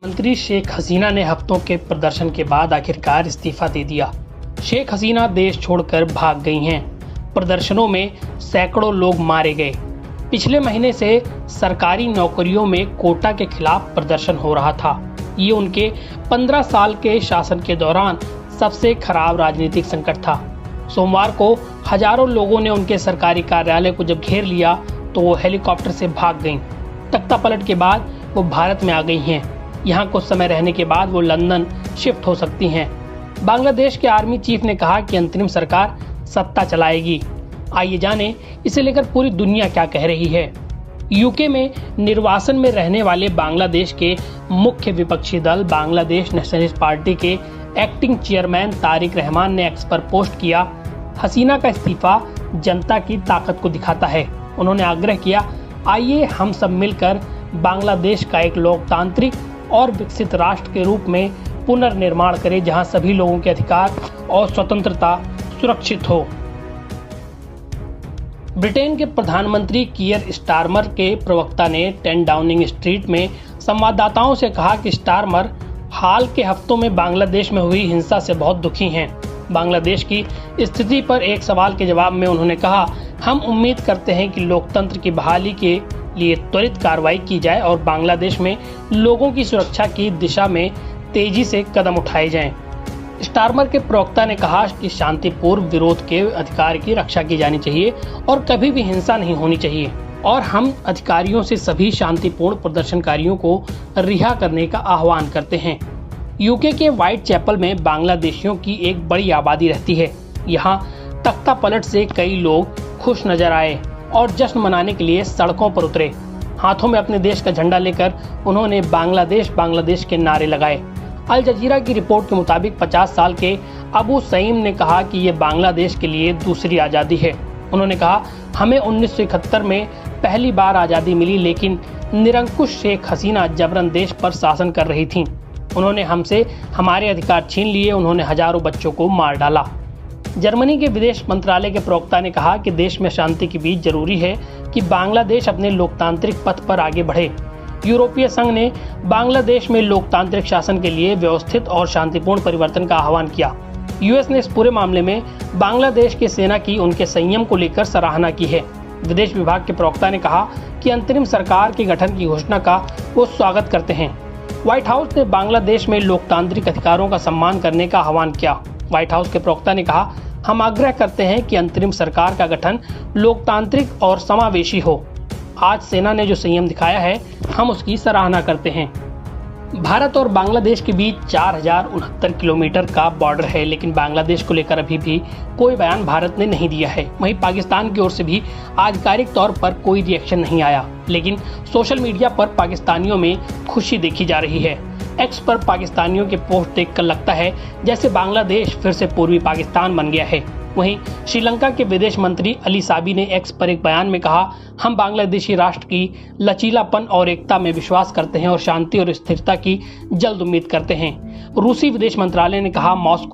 मंत्री शेख हसीना ने हफ्तों के प्रदर्शन के बाद आखिरकार इस्तीफा दे दिया। शेख हसीना देश छोड़कर भाग गई हैं। प्रदर्शनों में सैकड़ों लोग मारे गए। पिछले महीने से सरकारी नौकरियों में कोटा के खिलाफ प्रदर्शन हो रहा था। ये उनके 15 साल के शासन के दौरान सबसे खराब राजनीतिक संकट था। सोमवार को हजारों लोगों ने उनके सरकारी कार्यालय को जब घेर लिया तो वो हेलीकॉप्टर से भाग गईं। तख्तापलट के बाद वो भारत में आ गई हैं। यहाँ कुछ समय रहने के बाद वो लंदन शिफ्ट हो सकती हैं। बांग्लादेश के आर्मी चीफ ने कहा कि अंतरिम सरकार सत्ता चलाएगी। आइए जानें इसे लेकर पूरी दुनिया क्या कह रही है। यूके में निर्वासन में रहने वाले बांग्लादेश के मुख्य विपक्षी दल बांग्लादेश नेशनलिस्ट पार्टी के एक्टिंग चेयरमैन तारिक रहमान ने एक्स पर पोस्ट किया, हसीना का इस्तीफा जनता की ताकत को दिखाता है। उन्होंने आग्रह किया, आइए हम सब मिलकर बांग्लादेश का एक लोकतांत्रिक और विकसित राष्ट्र के रूप में पुनर्निर्माण करें, जहां सभी लोगों के अधिकार और स्वतंत्रता सुरक्षित हो। ब्रिटेन के प्रधानमंत्री कीयर स्टारमर के प्रवक्ता ने 10 डाउनिंग स्ट्रीट में संवाददाताओं से कहा कि स्टारमर हाल के हफ्तों में बांग्लादेश में हुई हिंसा से बहुत दुखी हैं। बांग्लादेश की स्थिति पर एक सवाल के जवाब में उन्होंने कहा, हम उम्मीद करते हैं कि लोकतंत्र की बहाली के लिए त्वरित कार्रवाई की जाए और बांग्लादेश में लोगों की सुरक्षा की दिशा में तेजी से कदम उठाए जाएं। स्टारमर के प्रवक्ता ने कहा कि शांतिपूर्ण विरोध के अधिकार की रक्षा की जानी चाहिए और कभी भी हिंसा नहीं होनी चाहिए और हम अधिकारियों से सभी शांतिपूर्ण प्रदर्शनकारियों को रिहा करने का आह्वान करते हैं। यूके के व्हाइट चैपल में बांग्लादेशियों की एक बड़ी आबादी रहती है। यहाँ तख्तापलट से कई लोग खुश नजर आए और जश्न मनाने के लिए सड़कों पर उतरे। हाथों में अपने देश का झंडा लेकर उन्होंने बांग्लादेश बांग्लादेश के नारे लगाए। अल जजीरा की रिपोर्ट के मुताबिक 50 साल के अबू सईम ने कहा कि ये बांग्लादेश के लिए दूसरी आज़ादी है। उन्होंने कहा, हमें 1971 में पहली बार आज़ादी मिली, लेकिन निरंकुश शेख हसीना जबरन देश पर शासन कर रही थीं। उन्होंने हमसे हमारे अधिकार छीन लिए। उन्होंने हजारों बच्चों को मार डाला। जर्मनी के विदेश मंत्रालय के प्रवक्ता ने कहा कि देश में शांति के बीच जरूरी है कि बांग्लादेश अपने लोकतांत्रिक पथ पर आगे बढ़े। यूरोपीय संघ ने बांग्लादेश में लोकतांत्रिक शासन के लिए व्यवस्थित और शांतिपूर्ण परिवर्तन का आह्वान किया। यूएस ने इस पूरे मामले में बांग्लादेश की सेना की उनके संयम को लेकर सराहना की है। विदेश विभाग के प्रवक्ता ने कहा कि अंतरिम सरकार के गठन की घोषणा का वो स्वागत करते हैं। व्हाइट हाउस ने बांग्लादेश में लोकतांत्रिक अधिकारों का सम्मान करने का आह्वान किया। व्हाइट हाउस के प्रवक्ता ने कहा, हम आग्रह करते हैं कि अंतरिम सरकार का गठन लोकतांत्रिक और समावेशी हो। आज सेना ने जो संयम दिखाया है, हम उसकी सराहना करते हैं। भारत और बांग्लादेश के बीच 4069 किलोमीटर का बॉर्डर है, लेकिन बांग्लादेश को लेकर अभी भी कोई बयान भारत ने नहीं दिया है। वहीं पाकिस्तान की ओर से भी आधिकारिक तौर पर कोई रिएक्शन नहीं आया, लेकिन सोशल मीडिया पर पाकिस्तानियों में खुशी देखी जा रही है। एक्स पर पाकिस्तानियों के पोस्ट देखकर लगता है जैसे बांग्लादेश फिर से पूर्वी पाकिस्तान बन गया है। वहीं श्रीलंका के विदेश मंत्री अली साबी ने एक्स पर एक बयान में कहा, हम बांग्लादेशी राष्ट्र की लचीलापन और एकता में विश्वास करते हैं और शांति और स्थिरता की जल्द उम्मीद करते हैं। रूसी विदेश मंत्रालय ने कहा, मॉस्को